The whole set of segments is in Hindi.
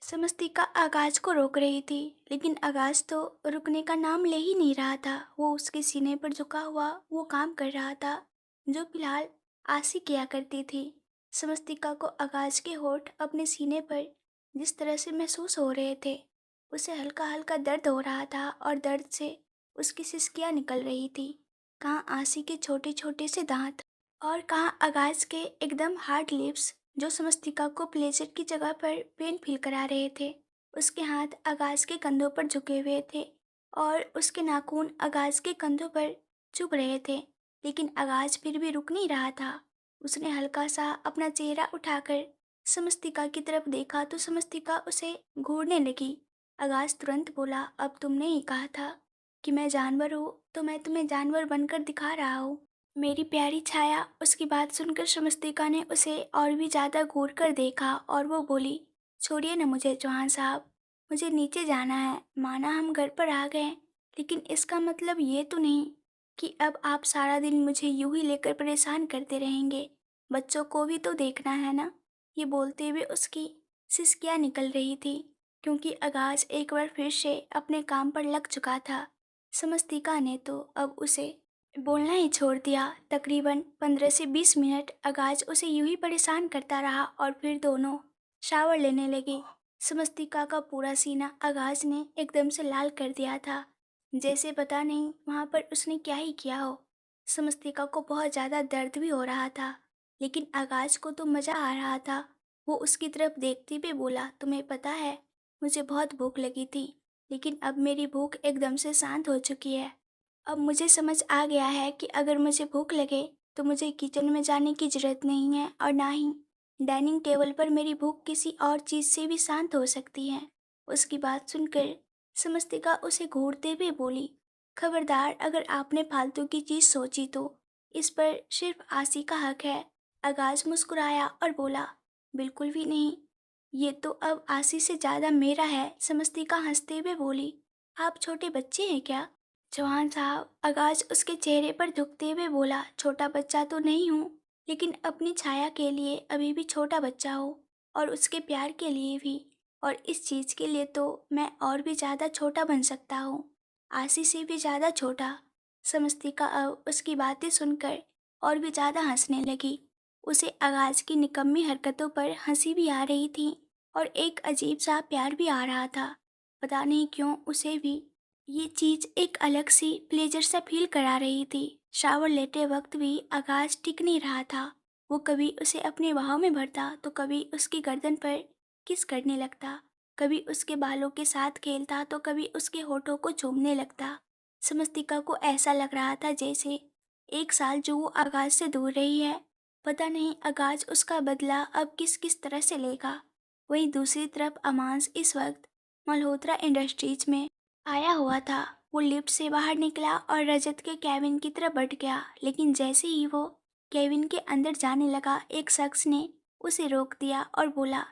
समस्तिका आगाज को रोक रही थी, लेकिन आगाज तो रुकने का नाम ले ही नहीं रहा था। वो उसके सीने पर झुका हुआ वो काम कर रहा था जो फिलहाल आसी किया करती थी। समस्तिका को आगाज के होठ अपने सीने पर जिस तरह से महसूस हो रहे थे, उसे हल्का हल्का दर्द हो रहा था और दर्द से उसकी सिसकियां निकल रही थी। कहाँ आसी के छोटे छोटे से दांत और कहाँ आगाज के एकदम हार्ड लिप्स जो समस्तिका को प्लेजर की जगह पर पेन फील करा रहे थे। उसके हाथ आगाज के कंधों पर झुके हुए थे और उसके नाखून आगाज के कंधों पर चुभ रहे थे, लेकिन आगाज फिर भी रुक नहीं रहा था। उसने हल्का सा अपना चेहरा उठाकर समस्तिका की तरफ देखा तो समस्तिका उसे घूरने लगी। आगाज तुरंत बोला, अब तुमने ही कहा था कि मैं जानवर हूँ, तो मैं तुम्हें जानवर बनकर दिखा रहा हूँ। मेरी प्यारी छाया। उसकी बात सुनकर शमस्तिका ने उसे और भी ज्यादा घूर कर देखा और वो बोली, छोड़िए न मुझे चौहान साहब, मुझे नीचे जाना है। माना हम घर पर आ गए, लेकिन इसका मतलब ये तो नहीं कि अब आप सारा दिन मुझे यूं ही लेकर परेशान करते रहेंगे। बच्चों को भी तो देखना है ना। ये बोलते हुए उसकी सिसकियां निकल रही थी, क्योंकि आगाज एक बार फिर से अपने काम पर लग चुका था। समस्तिका ने तो अब उसे बोलना ही छोड़ दिया। तकरीबन 15 से 20 मिनट आगाज उसे यूं ही परेशान करता रहा और फिर दोनों शावर लेने लगे। समस्तिका का पूरा सीना आगाज ने एकदम से लाल कर दिया था, जैसे पता नहीं वहां पर उसने क्या ही किया हो। समस्तिका को बहुत ज्यादा दर्द भी हो रहा था, लेकिन आगाज को तो मजा आ रहा था। वो उसकी तरफ देखते हुए बोला, तुम्हें पता है, मुझे बहुत भूख लगी थी, लेकिन अब मेरी भूख एकदम से शांत हो चुकी है। अब मुझे समझ आ गया है कि अगर मुझे भूख लगे तो मुझे किचन में जाने की जरूरत नहीं है, और ना ही डाइनिंग टेबल पर मेरी भूख किसी और चीज से भी शांत हो सकती है। उसकी बात सुनकर समस्तिका उसे घूरते हुए बोली, खबरदार, अगर आपने फालतू की चीज सोची तो इस पर सिर्फ आसी का हक है। आगाज मुस्कुराया और बोला, बिल्कुल भी नहीं, ये तो अब आसी से ज्यादा मेरा है। समस्तिका हंसते हुए बोली, आप छोटे बच्चे हैं क्या? चौहान साहब, आगाज उसके चेहरे पर झुकते हुए बोला, छोटा बच्चा तो नहीं हूँ, लेकिन अपनी छाया के लिए अभी भी छोटा बच्चा हूँ, और उसके प्यार के लिए भी, और इस चीज के लिए तो मैं और भी ज्यादा छोटा बन सकता हूँ, आशी से भी ज्यादा छोटा। समस्तिका अब उसकी बातें सुनकर और भी ज्यादा हंसने लगी। उसे आगाज की निकम्मी हरकतों पर हंसी भी आ रही थी और एक अजीब सा प्यार भी आ रहा था। पता नहीं क्यों उसे भी ये चीज एक अलग सी प्लेजर सा फील करा रही थी। शावर लेते वक्त भी आगाज टिक नहीं रहा था। वो कभी उसे अपने बाहों में भरता तो कभी उसकी गर्दन पर किस करने लगता, कभी उसके बालों के साथ खेलता तो कभी उसके होठों को चूमने लगता। समस्तिका को ऐसा लग रहा था जैसे 1 साल जो वो आगाज से दूर रही है, पता नहीं आगाज उसका बदला अब किस किस तरह से लेगा। वहीं दूसरी तरफ अमांस इस वक्त मल्होत्रा इंडस्ट्रीज में आया हुआ था। वो लिफ्ट से बाहर निकला और रजत के केबिन की तरफ बढ़ गया, लेकिन जैसे ही वो केबिन के अंदर जाने लगा, एक शख्स ने उसे रोक दिया और बोला,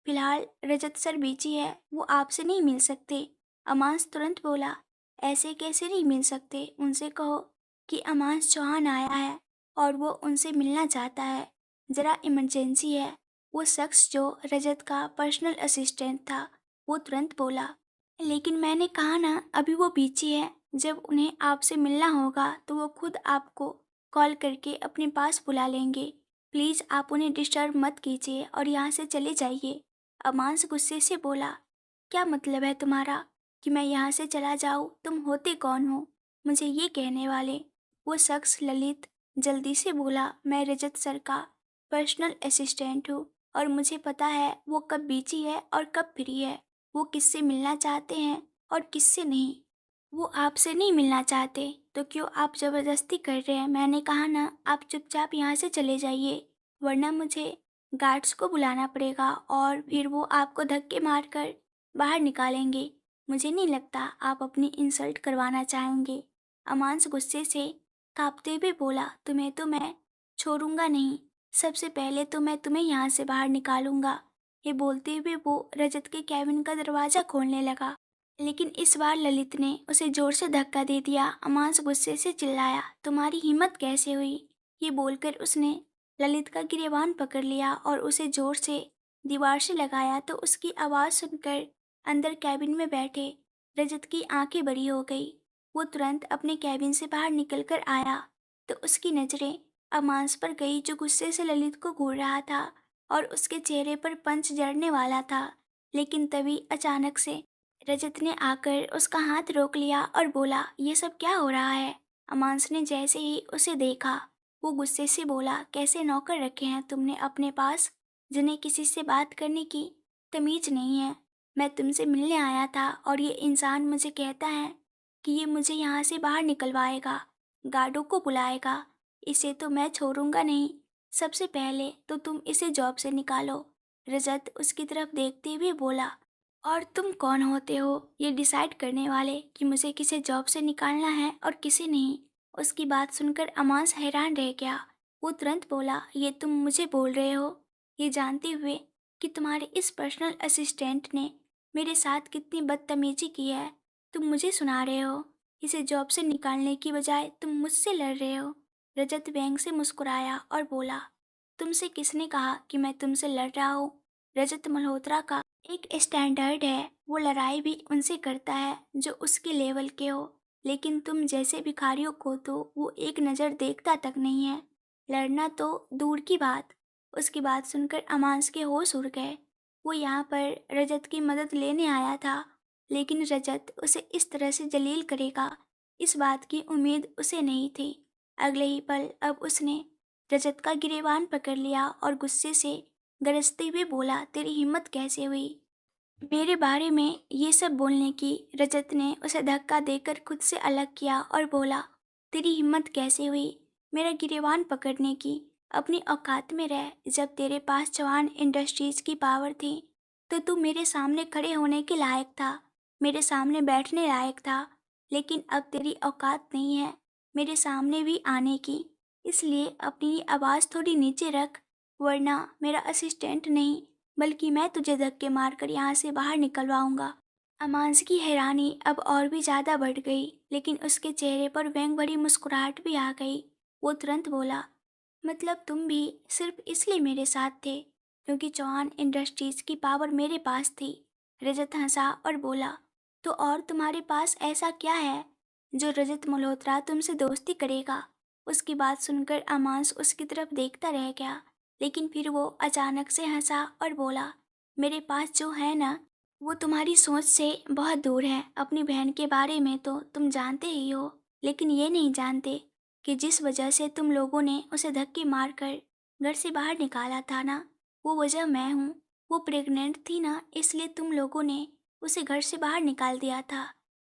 फिलहाल रजत सर बिजी है, वो आपसे नहीं मिल सकते। अमांस तुरंत बोला, ऐसे कैसे नहीं मिल सकते, उनसे कहो कि अमांस चौहान आया है और वो उनसे मिलना चाहता है, ज़रा इमरजेंसी है। वो शख्स जो रजत का पर्सनल असिस्टेंट था, वो तुरंत बोला, लेकिन मैंने कहा ना, अभी वो बिजी है। जब उन्हें आपसे मिलना होगा तो वो खुद आपको कॉल करके अपने पास बुला लेंगे। प्लीज़ आप उन्हें डिस्टर्ब मत कीजिए और यहाँ से चले जाइए। अमांस गुस्से से बोला, क्या मतलब है तुम्हारा कि मैं यहाँ से चला जाऊँ? तुम होते कौन हो मुझे ये कहने वाले? वो शख्स ललित जल्दी से बोला, मैं रजत सर का पर्सनल असिस्टेंट हूँ और मुझे पता है वो कब बिजी है और कब फ्री है, वो किससे मिलना चाहते हैं और किससे नहीं। वो आपसे नहीं मिलना चाहते तो क्यों आप जबरदस्ती कर रहे हैं? मैंने कहा ना, आप चुपचाप यहाँ से चले जाइए, वरना मुझे गार्ड्स को बुलाना पड़ेगा और फिर वो आपको धक्के मारकर बाहर निकालेंगे। मुझे नहीं लगता आप अपनी इंसल्ट करवाना चाहेंगे। अमांस गुस्से से कांपते हुए बोला, तुम्हें तो मैं छोड़ूंगा नहीं, सबसे पहले तो मैं तुम्हें यहाँ से बाहर निकालूंगा। ये बोलते हुए वो रजत के कैबिन का दरवाजा खोलने लगा, लेकिन इस बार ललित ने उसे जोर से धक्का दे दिया। अमांस गुस्से से चिल्लाया, तुम्हारी हिम्मत कैसे हुई? ये बोलकर उसने ललित का गिरेबान पकड़ लिया और उसे जोर से दीवार से लगाया तो उसकी आवाज़ सुनकर अंदर कैबिन में बैठे रजत की आंखें बड़ी हो गई। वो तुरंत अपने कैबिन से बाहर निकलकर आया तो उसकी नज़रें अमांस पर गई जो गुस्से से ललित को घूर रहा था और उसके चेहरे पर पंच जड़ने वाला था। लेकिन तभी अचानक से रजत ने आकर उसका हाथ रोक लिया और बोला, ये सब क्या हो रहा है? अमांस ने जैसे ही उसे देखा वो गुस्से से बोला, कैसे नौकर रखे हैं तुमने अपने पास जिन्हें किसी से बात करने की तमीज नहीं है? मैं तुमसे मिलने आया था और ये इंसान मुझे कहता है कि ये मुझे यहाँ से बाहर निकलवाएगा, गार्डों को बुलाएगा। इसे तो मैं छोड़ूंगा नहीं। सबसे पहले तो तुम इसे जॉब से निकालो। रजत उसकी तरफ देखते हुए बोला, और तुम कौन होते हो ये डिसाइड करने वाले कि मुझे किसे जॉब से निकालना है और किसे नहीं? उसकी बात सुनकर अमांस हैरान रह गया। वो तुरंत बोला, ये तुम मुझे बोल रहे हो ये जानते हुए कि तुम्हारे इस पर्सनल असिस्टेंट ने मेरे साथ कितनी बदतमीजी की है? तुम मुझे सुना रहे हो? इसे जॉब से निकालने की बजाय तुम मुझसे लड़ रहे हो। रजत व्यंग से मुस्कुराया और बोला, तुमसे किसने कहा कि मैं तुमसे लड़ रहा हूँ? रजत मल्होत्रा का एक स्टैंडर्ड है, वो लड़ाई भी उनसे करता है जो उसके लेवल के हो। लेकिन तुम जैसे भिखारियों को तो वो एक नज़र देखता तक नहीं है, लड़ना तो दूर की बात। उसकी बात सुनकर अमांस के होश उड़ गए। वो यहाँ पर रजत की मदद लेने आया था, लेकिन रजत उसे इस तरह से जलील करेगा इस बात की उम्मीद उसे नहीं थी। अगले ही पल अब उसने रजत का गिरेबान पकड़ लिया और गुस्से से गरजते हुए बोला, तेरी हिम्मत कैसे हुई मेरे बारे में ये सब बोलने की? रजत ने उसे धक्का देकर खुद से अलग किया और बोला, तेरी हिम्मत कैसे हुई मेरा गिरेबान पकड़ने की? अपनी औकात में रह। जब तेरे पास चौहान इंडस्ट्रीज की पावर थी तो तू मेरे सामने खड़े होने के लायक था, मेरे सामने बैठने लायक था। लेकिन अब तेरी औकात नहीं है मेरे सामने भी आने की, इसलिए अपनी आवाज़ थोड़ी नीचे रख, वरना मेरा असिस्टेंट नहीं बल्कि मैं तुझे धक्के मारकर यहाँ से बाहर निकलवाऊंगा। अमांस की हैरानी अब और भी ज़्यादा बढ़ गई, लेकिन उसके चेहरे पर व्यंग भरी मुस्कुराहट भी आ गई। वो तुरंत बोला, मतलब तुम भी सिर्फ इसलिए मेरे साथ थे क्योंकि चौहान इंडस्ट्रीज की पावर मेरे पास थी? रजत हंसा और बोला, तो और तुम्हारे पास ऐसा क्या है जो रजत मल्होत्रा तुमसे दोस्ती करेगा? उसकी बात सुनकर अमांस उसकी तरफ देखता रह गया, लेकिन फिर वो अचानक से हंसा और बोला, मेरे पास जो है ना वो तुम्हारी सोच से बहुत दूर है। अपनी बहन के बारे में तो तुम जानते ही हो, लेकिन ये नहीं जानते कि जिस वजह से तुम लोगों ने उसे धक्के मारकर घर से बाहर निकाला था ना, वो वजह मैं हूँ। वो प्रेग्नेंट थी ना, इसलिए तुम लोगों ने उसे घर से बाहर निकाल दिया था,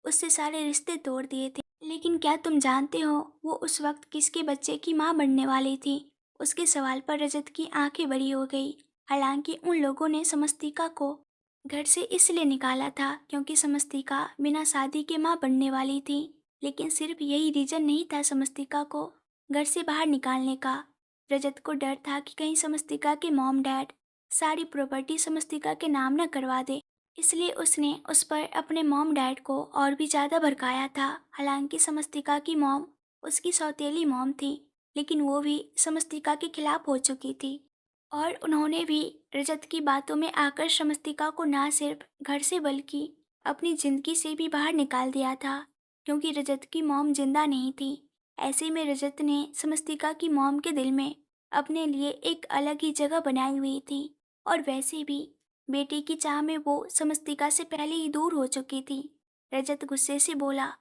उससे सारे रिश्ते तोड़ दिए थे। लेकिन क्या तुम जानते हो वो उस वक्त किसके बच्चे की माँ बनने वाली थी? उसके सवाल पर रजत की आंखें बड़ी हो गई। हालांकि उन लोगों ने समस्तिका को घर से इसलिए निकाला था क्योंकि समस्तिका बिना शादी के माँ बनने वाली थी, लेकिन सिर्फ यही रीजन नहीं था समस्तिका को घर से बाहर निकालने का। रजत को डर था कि कहीं समस्तिका के मॉम डैड सारी प्रॉपर्टी समस्तिका के नाम न करवा दे, इसलिए उसने उस पर अपने मॉम डैड को और भी ज़्यादा भड़काया था। हालांकि समस्तिका की मॉम उसकी सौतेली मॉम थी, लेकिन वो भी समस्तिका के खिलाफ हो चुकी थी और उन्होंने भी रजत की बातों में आकर समस्तिका को ना सिर्फ घर से बल्कि अपनी ज़िंदगी से भी बाहर निकाल दिया था, क्योंकि रजत की मॉम जिंदा नहीं थी। ऐसे में रजत ने समस्तिका की मॉम के दिल में अपने लिए एक अलग ही जगह बनाई हुई थी, और वैसे भी बेटी की चाह में वो समस्तिका से पहले ही दूर हो चुकी थी। रजत गुस्से से बोला,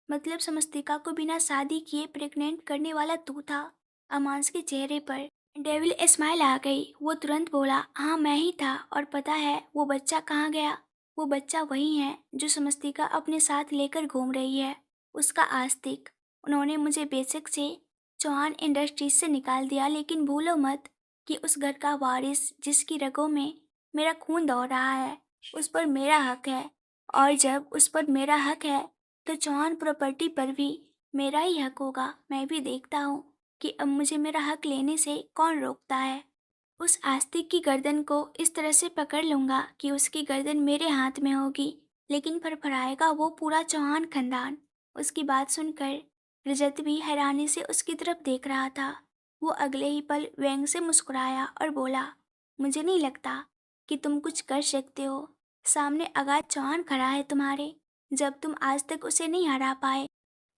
मतलब समस्तिका को बिना शादी किए प्रेग्नेंट करने वाला तू था? अमांस के चेहरे पर डेविल स्माइल आ गई। वो तुरंत बोला, हाँ मैं ही था, और पता है वो बच्चा कहाँ गया? वो बच्चा वही है जो समस्तिका अपने साथ लेकर घूम रही है, उसका आस्तिक। उन्होंने मुझे बेशक से चौहान इंडस्ट्रीज से निकाल दिया, लेकिन भूलो मत कि उस घर का वारिस जिसकी रगों में मेरा खून दौड़ रहा है, उस पर मेरा हक है। और जब उस पर मेरा हक है तो चौहान प्रॉपर्टी पर भी मेरा ही हक होगा। मैं भी देखता हूँ कि अब मुझे मेरा हक लेने से कौन रोकता है। उस आस्तिक की गर्दन को इस तरह से पकड़ लूंगा कि उसकी गर्दन मेरे हाथ में होगी, लेकिन फड़फड़ाएगा वो पूरा चौहान खानदान। उसकी बात सुनकर रजत भी हैरानी से उसकी तरफ देख रहा था। वो अगले ही पल व्यंग से मुस्कुराया और बोला, मुझे नहीं लगता कि तुम कुछ कर सकते हो। सामने आगाज चौहान खड़ा है तुम्हारे। जब तुम आज तक उसे नहीं हरा पाए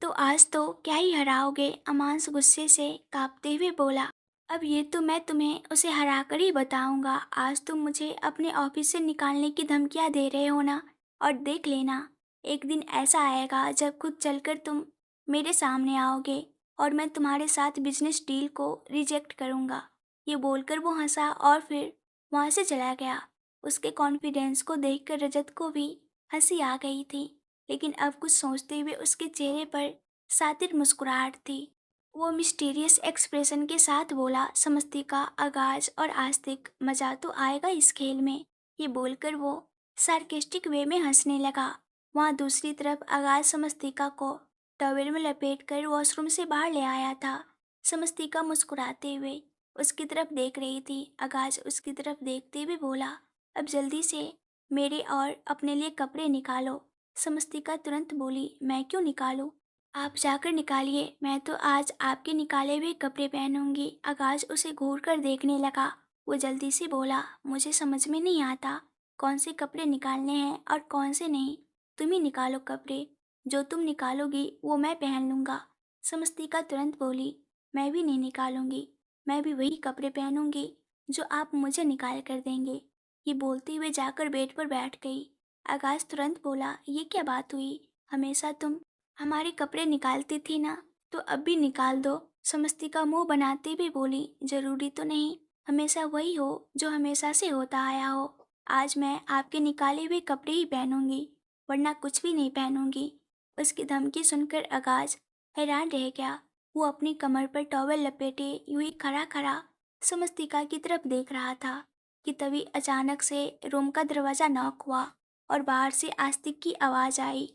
तो आज तो क्या ही हराओगे। अमांस गुस्से से कांपते हुए बोला। अब ये तो मैं तुम्हें उसे हरा कर ही बताऊंगा। आज तुम मुझे अपने ऑफिस से निकालने की धमकियां दे रहे हो ना। और देख लेना, एक दिन ऐसा आएगा जब खुद चलकर तुम मेरे सामने आओगे और मैं तुम्हारे साथ बिजनेस डील को रिजेक्ट करूंगा। ये बोलकर वो हंसा और फिर वहां से चला गया। उसके कॉन्फिडेंस को देखकर रजत को भी हंसी आ गई थी, लेकिन अब कुछ सोचते हुए उसके चेहरे पर सातिर मुस्कुराहट थी। वो मिस्टीरियस एक्सप्रेशन के साथ बोला, समस्तिका, आगाज और आस्तिक, मजा तो आएगा इस खेल में। ये बोलकर वो सार्केस्टिक वे में हंसने लगा। वहाँ दूसरी तरफ आगाज समस्तिका को टॉवेल में लपेटकर वॉशरूम से बाहर ले आया था। समस्तिका मुस्कुराते हुए उसकी तरफ देख रही थी। आगाज उसकी तरफ देखते हुए बोला, अब जल्दी से मेरे और अपने लिए कपड़े निकालो। समस्तिका तुरंत बोली, मैं क्यों निकालूं? आप जाकर निकालिए, मैं तो आज आपके निकाले हुए कपड़े पहनूंगी। आगाज उसे घूर कर देखने लगा। वो जल्दी से बोला, मुझे समझ में नहीं आता कौन से कपड़े निकालने हैं और कौन से नहीं। तुम ही निकालो कपड़े, जो तुम निकालोगी वो मैं पहन लूंगा। समस्तिका तुरंत बोली, मैं भी नहीं निकालूंगी, मैं भी वही कपड़े पहनूंगी जो आप मुझे निकाल कर देंगे। ये बोलते हुए जाकर बेड पर बैठ गई। आकाश तुरंत बोला, ये क्या बात हुई? हमेशा तुम हमारे कपड़े निकालती थी ना, तो अब भी निकाल दो। समस्तिका मुंह बनाते हुए बोली, जरूरी तो नहीं हमेशा वही हो जो हमेशा से होता आया हो। आज मैं आपके निकाले हुए कपड़े ही पहनूंगी, वरना कुछ भी नहीं पहनूंगी। उसकी धमकी सुनकर आगाज हैरान रह गया। वो अपनी कमर पर टॉवेल लपेटे यूं ही खड़ा खड़ा समस्तिका की तरफ देख रहा था कि तभी अचानक से रूम का दरवाजा नॉक हुआ और बाहर से आस्तिक की आवाज आई,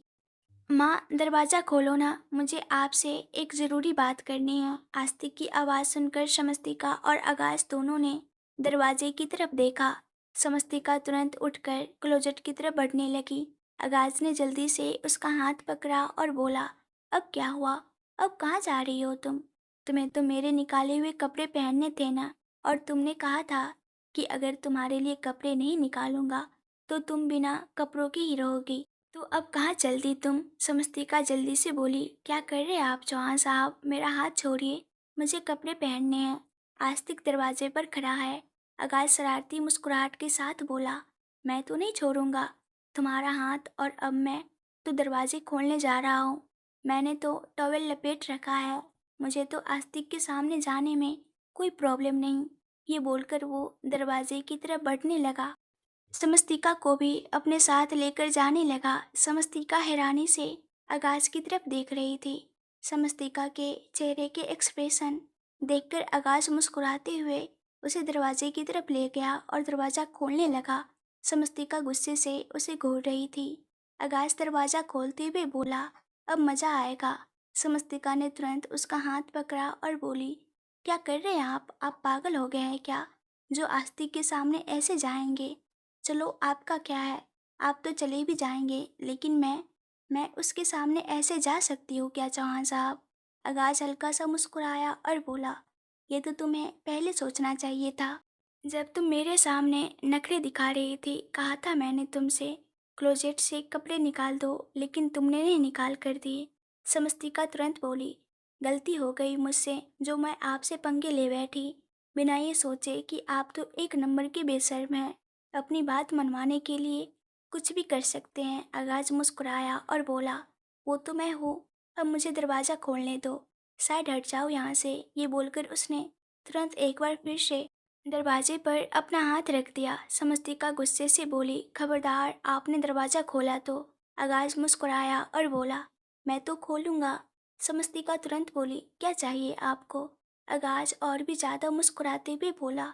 माँ, दरवाज़ा खोलो ना, मुझे आपसे एक ज़रूरी बात करनी है। आस्तिक की आवाज़ सुनकर समस्तिका और आगाज दोनों ने दरवाजे की तरफ देखा। समस्तिका तुरंत उठकर क्लोजेट की तरफ बढ़ने लगी। आगाज ने जल्दी से उसका हाथ पकड़ा और बोला, अब क्या हुआ? अब कहाँ जा रही हो तुम? तुम्हें तो मेरे निकाले हुए कपड़े पहनने थे ना, और तुमने कहा था कि अगर तुम्हारे लिए कपड़े नहीं निकालूंगा तो तुम बिना कपड़ों के ही रहोगी। तो अब कहाँ चलती तुम? समस्तिका जल्दी से बोली, क्या कर रहे हैं आप चौहान साहब? मेरा हाथ छोड़िए, मुझे कपड़े पहनने हैं। आस्तिक दरवाजे पर खड़ा है। आगाज शरारती मुस्कुराहट के साथ बोला, मैं तो नहीं छोड़ूंगा तुम्हारा हाथ, और अब मैं तो दरवाजे खोलने जा रहा हूँ। मैंने तो टॉवेल लपेट रखा है, मुझे तो आस्तिक के सामने जाने में कोई प्रॉब्लम नहीं। ये बोलकर वो दरवाजे की तरफ बढ़ने लगा। समस्तिका को भी अपने साथ लेकर जाने लगा। समस्तिका हैरानी से आगाज की तरफ देख रही थी। समस्तिका के चेहरे के एक्सप्रेशन देखकर आगाज मुस्कुराते हुए उसे दरवाजे की तरफ ले गया और दरवाज़ा खोलने लगा। समस्तिका गुस्से से उसे घूर रही थी। आगाज दरवाज़ा खोलते हुए बोला, अब मज़ा आएगा। समस्तिका ने तुरंत उसका हाथ पकड़ा और बोली, क्या कर रहे हैं आप पागल हो गए हैं क्या, जो आस्तिक के सामने ऐसे जाएंगे? चलो, आपका क्या है, आप तो चले भी जाएंगे, लेकिन मैं उसके सामने ऐसे जा सकती हूँ क्या चौहान साहब? आगाज हल्का सा मुस्कुराया और बोला, ये तो तुम्हें पहले सोचना चाहिए था, जब तुम मेरे सामने नखरे दिखा रही थी। कहा था मैंने तुमसे क्लोजेट से कपड़े निकाल दो, लेकिन तुमने नहीं निकाल कर दिए। समस्तिका तुरंत बोली, गलती हो गई मुझसे, जो मैं आपसे पंगे ले बैठी, बिना ये सोचे कि आप तो एक नंबर के बेशर्म हैं। अपनी बात मनवाने के लिए कुछ भी कर सकते हैं। आगाज मुस्कुराया और बोला, वो तो मैं हूँ, अब मुझे दरवाज़ा खोलने दो, शायद हट जाओ यहाँ से। ये बोलकर उसने तुरंत एक बार फिर से दरवाजे पर अपना हाथ रख दिया। समस्तिका गुस्से से बोली, खबरदार, आपने दरवाज़ा खोला तो। आगाज मुस्कुराया और बोला, मैं तो खोलूँगा। समस्तिका तुरंत बोली, क्या चाहिए आपको? आगाज और भी ज़्यादा मुस्कुराते हुए बोला,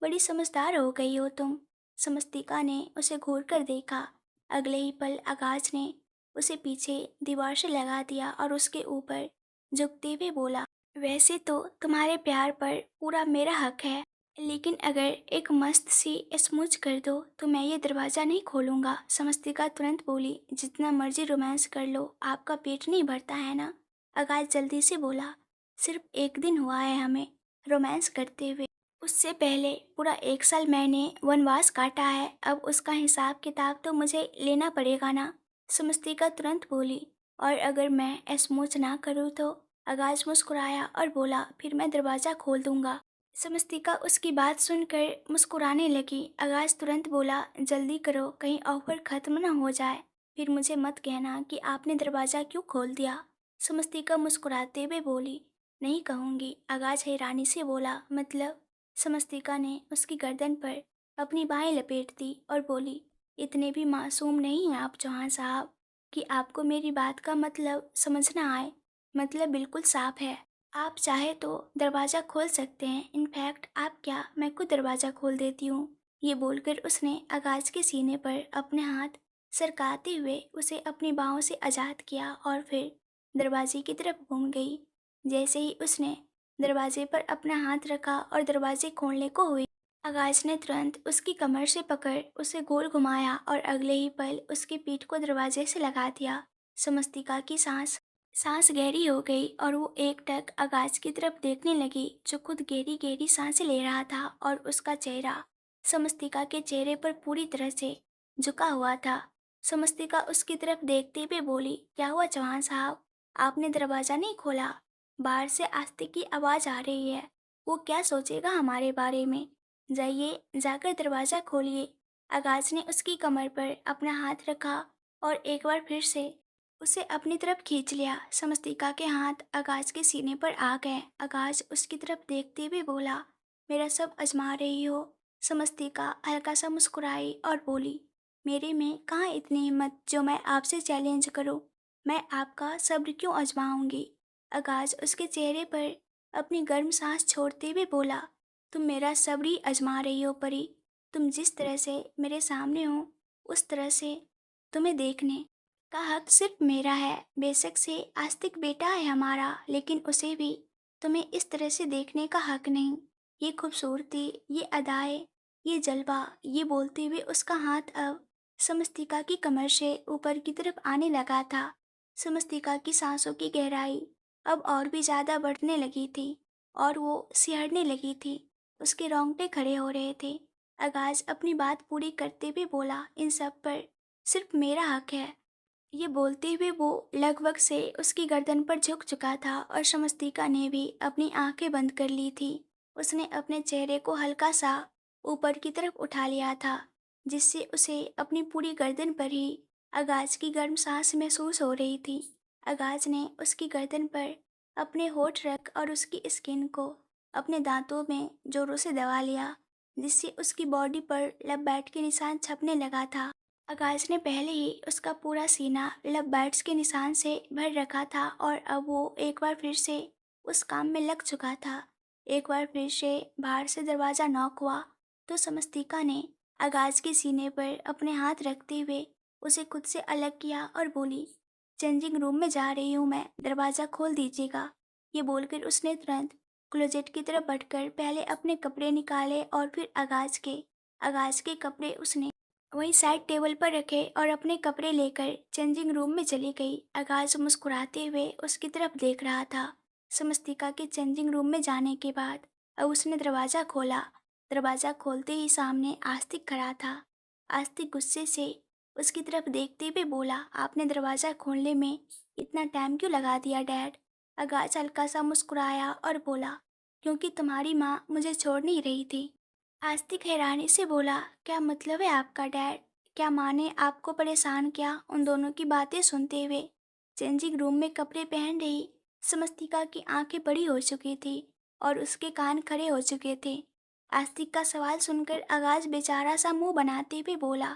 बड़ी समझदार हो गई हो तुम। समस्तिका ने उसे घूर कर देखा। अगले ही पल आगाज ने उसे पीछे दीवार से लगा दिया और उसके ऊपर झुकते हुए बोला, वैसे तो तुम्हारे प्यार पर पूरा मेरा हक है, लेकिन अगर एक मस्त सी स्मूच कर दो तो मैं ये दरवाज़ा नहीं खोलूँगा। समस्तिका तुरंत बोली, जितना मर्जी रोमांस कर लो, आपका पेट नहीं भरता है ना? आगाज जल्दी से बोला, सिर्फ एक दिन हुआ है हमें रोमांस करते हुए, उससे पहले पूरा 1 साल मैंने वनवास काटा है, अब उसका हिसाब किताब तो मुझे लेना पड़ेगा ना। समस्तिका तुरंत बोली। और अगर मैं ऐश्मोच ना करूँ तो? आगाज मुस्कुराया और बोला, फिर मैं दरवाज़ा खोल दूंगा। समस्तिका उसकी बात सुनकर मुस्कुराने लगी। आगाज तुरंत बोला, जल्दी करो, कहीं ऑफर खत्म ना हो जाए। फिर मुझे मत कहना कि आपने दरवाज़ा क्यों खोल दिया। समस्तिका मुस्कुराते हुए बोली, नहीं कहूँगी। आगाज हैरानी से बोला, मतलब? समस्तिका ने उसकी गर्दन पर अपनी बाहें लपेट दी और बोली, इतने भी मासूम नहीं हैं आप चौहान साहब कि आपको मेरी बात का मतलब समझ ना आए। मतलब बिल्कुल साफ है। आप चाहे तो दरवाज़ा खोल सकते हैं। इनफैक्ट आप क्या, मैं खुद दरवाज़ा खोल देती हूँ। ये बोलकर उसने आगाज के सीने पर अपने हाथ सरकाते हुए उसे अपनी बाहों से आज़ाद किया और फिर दरवाजे की तरफ घूम गई। जैसे ही उसने दरवाजे पर अपना हाथ रखा और दरवाजे खोलने को हुई, आगाज ने तुरंत उसकी कमर से पकड़ उसे गोल घुमाया और अगले ही पल उसकी पीठ को दरवाजे से लगा दिया। समस्तिका की सांस सांस गहरी हो गई और वो एकटक आगाज की तरफ देखने लगी, जो खुद गहरी गहरी सांसें ले रहा था और उसका चेहरा समस्तिका के चेहरे पर पूरी तरह से झुका हुआ था। समस्तिका उसकी तरफ देखते हुए बोली, क्या हुआ चौहान साहब, आपने दरवाज़ा नहीं खोला? बाहर से आस्तिक की आवाज़ आ रही है। वो क्या सोचेगा हमारे बारे में? जाइए, जाकर दरवाज़ा खोलिए। आगाज ने उसकी कमर पर अपना हाथ रखा और एक बार फिर से उसे अपनी तरफ खींच लिया। समस्तिका के हाथ आगाज के सीने पर आ गए। आगाज उसकी तरफ देखते हुए बोला, मेरा सब आजमा रही हो? समस्तिका हल्का सा मुस्कुराई और बोली, मेरे में कहाँ इतनी हिम्मत जो मैं आपसे चैलेंज करूं। मैं आपका सब्र क्यों आजमाऊंगी। आगाज उसके चेहरे पर अपनी गर्म सांस छोड़ते हुए बोला, तुम मेरा सब्र ही आजमा रही हो परी। तुम जिस तरह से मेरे सामने हो, उस तरह से तुम्हें देखने का हक सिर्फ मेरा है। बेशक से आस्तिक बेटा है हमारा, लेकिन उसे भी तुम्हें इस तरह से देखने का हक नहीं। ये खूबसूरती, ये अदाएं, ये जलवा। ये बोलते हुए उसका हाथ अब समस्तिका की कमर से ऊपर की तरफ आने लगा था। समस्तिका की सांसों की गहराई अब और भी ज्यादा बढ़ने लगी थी और वो सिहरने लगी थी। उसके रोंगटे खड़े हो रहे थे। आगाज अपनी बात पूरी करते हुए बोला, इन सब पर सिर्फ मेरा हक है। ये बोलते हुए वो लगभग से उसकी गर्दन पर झुक चुका था और समस्तिका ने भी अपनी आंखें बंद कर ली थी। उसने अपने चेहरे को हल्का सा ऊपर की तरफ उठा लिया था, जिससे उसे अपनी पूरी गर्दन पर ही आगाज की गर्म सांस महसूस हो रही थी। आगाज ने उसकी गर्दन पर अपने होठ रख और उसकी स्किन को अपने दांतों में जोरों से दबा लिया, जिससे उसकी बॉडी पर लब बैट के निशान छपने लगा था। आकाश ने पहले ही उसका पूरा सीना लव बर्ड्स के निशान से भर रखा था और अब वो एक बार फिर से उस काम में लग चुका था। एक बार फिर से बाहर से दरवाज़ा नॉक हुआ तो समस्तिका ने आगाज के सीने पर अपने हाथ रखते हुए उसे खुद से अलग किया और बोली, चेंजिंग रूम में जा रही हूँ मैं, दरवाज़ा खोल दीजिएगा। ये बोलकर उसने तुरंत क्लोजेट की तरफ बढ़कर पहले अपने कपड़े निकाले और फिर आगाज के कपड़े उसने वहीं साइड टेबल पर रखे और अपने कपड़े लेकर चेंजिंग रूम में चली गई। आगाज मुस्कुराते हुए उसकी तरफ देख रहा था। समस्तिका के चेंजिंग रूम में जाने के बाद अब उसने दरवाज़ा खोला। दरवाज़ा खोलते ही सामने आस्तिक खड़ा था। आस्तिक गुस्से से उसकी तरफ देखते हुए बोला, आपने दरवाज़ा खोलने में इतना टाइम क्यों लगा दिया डैड? आगाज हल्का सा मुस्कुराया और बोला, क्योंकि तुम्हारी माँ मुझे छोड़ नहीं रही थी। आस्तिक हैरानी से बोला, क्या मतलब है आपका डैड? क्या माँ ने आपको परेशान किया? उन दोनों की बातें सुनते हुए चेंजिंग रूम में कपड़े पहन रही समस्तिका की आंखें बड़ी हो चुकी थी और उसके कान खड़े हो चुके थे। आस्तिक का सवाल सुनकर आगाज बेचारा सा मुंह बनाते हुए बोला,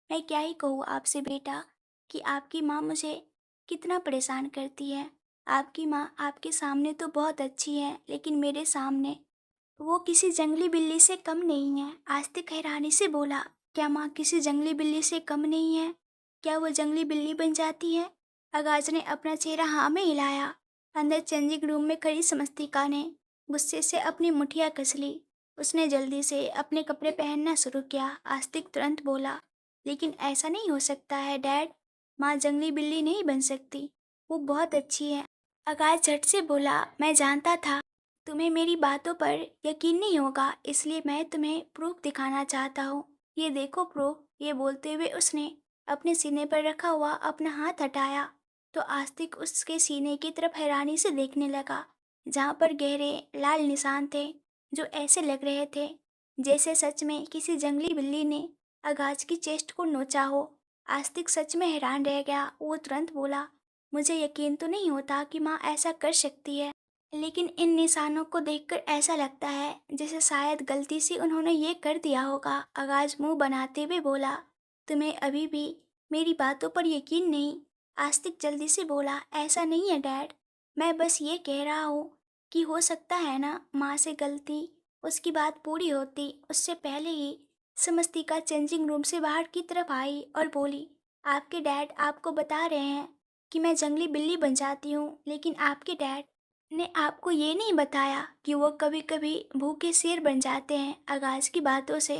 मैं क्या ही कहूँ आपसे बेटा कि आपकी माँ मुझे कितना परेशान करती है। आपकी माँ आपके सामने तो बहुत अच्छी है, लेकिन मेरे सामने वो किसी जंगली बिल्ली से कम नहीं है। आस्तिक हैरानी से बोला, क्या माँ किसी जंगली बिल्ली से कम नहीं है? क्या वो जंगली बिल्ली बन जाती है? आगाज ने अपना चेहरा हाँ में हिलाया। अंदर चेंजिंग रूम में खड़ी समस्तिका ने गुस्से से अपनी मुठिया कस ली। उसने जल्दी से अपने कपड़े पहनना शुरू किया। आस्तिक तुरंत बोला, लेकिन ऐसा नहीं हो सकता है डैड, माँ जंगली बिल्ली नहीं बन सकती, वो बहुत अच्छी है। आगाज झट से बोला, मैं जानता था तुम्हें मेरी बातों पर यकीन नहीं होगा, इसलिए मैं तुम्हें प्रूफ दिखाना चाहता हूँ। ये देखो प्रूफ। ये बोलते हुए उसने अपने सीने पर रखा हुआ अपना हाथ हटाया तो आस्तिक उसके सीने की तरफ हैरानी से देखने लगा, जहाँ पर गहरे लाल निशान थे जो ऐसे लग रहे थे जैसे सच में किसी जंगली बिल्ली ने आगाज की चेस्ट को नोचा हो। आस्तिक सच में हैरान रह गया। वो तुरंत बोला, मुझे यकीन तो नहीं होता कि माँ ऐसा कर सकती है, लेकिन इन निशानों को देखकर ऐसा लगता है जैसे शायद गलती से उन्होंने ये कर दिया होगा। आगाज मुंह बनाते हुए बोला, तुम्हें अभी भी मेरी बातों पर यकीन नहीं? आस्तिक जल्दी से बोला, ऐसा नहीं है डैड, मैं बस ये कह रहा हूँ कि हो सकता है ना माँ से गलती। उसकी बात पूरी होती उससे पहले ही समस्तिका चेंजिंग रूम से बाहर की तरफ आई और बोली, आपके डैड आपको बता रहे हैं कि मैं जंगली बिल्ली बन जाती हूँ, लेकिन आपके डैड ने आपको ये नहीं बताया कि वो कभी कभी भूखे शेर बन जाते हैं। आगाज की बातों से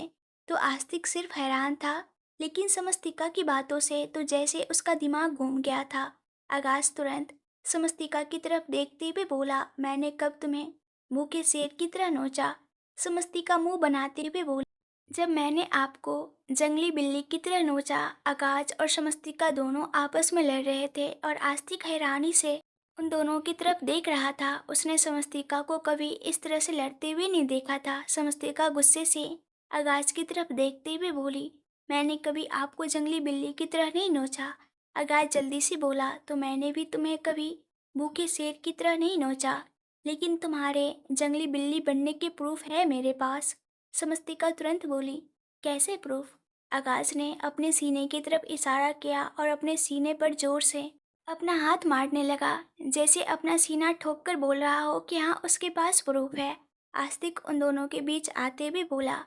तो आस्तिक सिर्फ हैरान था, लेकिन समस्तिका की बातों से तो जैसे उसका दिमाग घूम गया था। आगाज तुरंत समस्तिका की तरफ देखते हुए बोला, मैंने कब तुम्हें भूखे शेर की तरह नोचा? समस्तिका मुंह बनाते हुए बोली, जब मैंने आपको जंगली बिल्ली की तरह नोचा। आकाश और समस्तिका दोनों आपस में लड़ रहे थे और आस्तिक हैरानी से उन दोनों की तरफ देख रहा था। उसने समस्तिका को कभी इस तरह से लड़ते हुए नहीं देखा था। समस्तिका गुस्से से आकाश की तरफ देखते हुए बोली, मैंने कभी आपको जंगली बिल्ली की तरह नहीं नोचा। आकाश जल्दी से बोला, तो मैंने भी तुम्हें कभी भूखे शेर की तरह नहीं नोचा, लेकिन तुम्हारे जंगली बिल्ली बनने के प्रूफ है मेरे पास। समस्तिका तुरंत बोली, कैसे प्रूफ? आकाश ने अपने सीने की तरफ इशारा किया और अपने सीने पर जोर से अपना हाथ मारने लगा, जैसे अपना सीना ठोक कर बोल रहा हो कि हाँ उसके पास प्रूफ है। आस्तिक उन दोनों के बीच आते हुए बोला,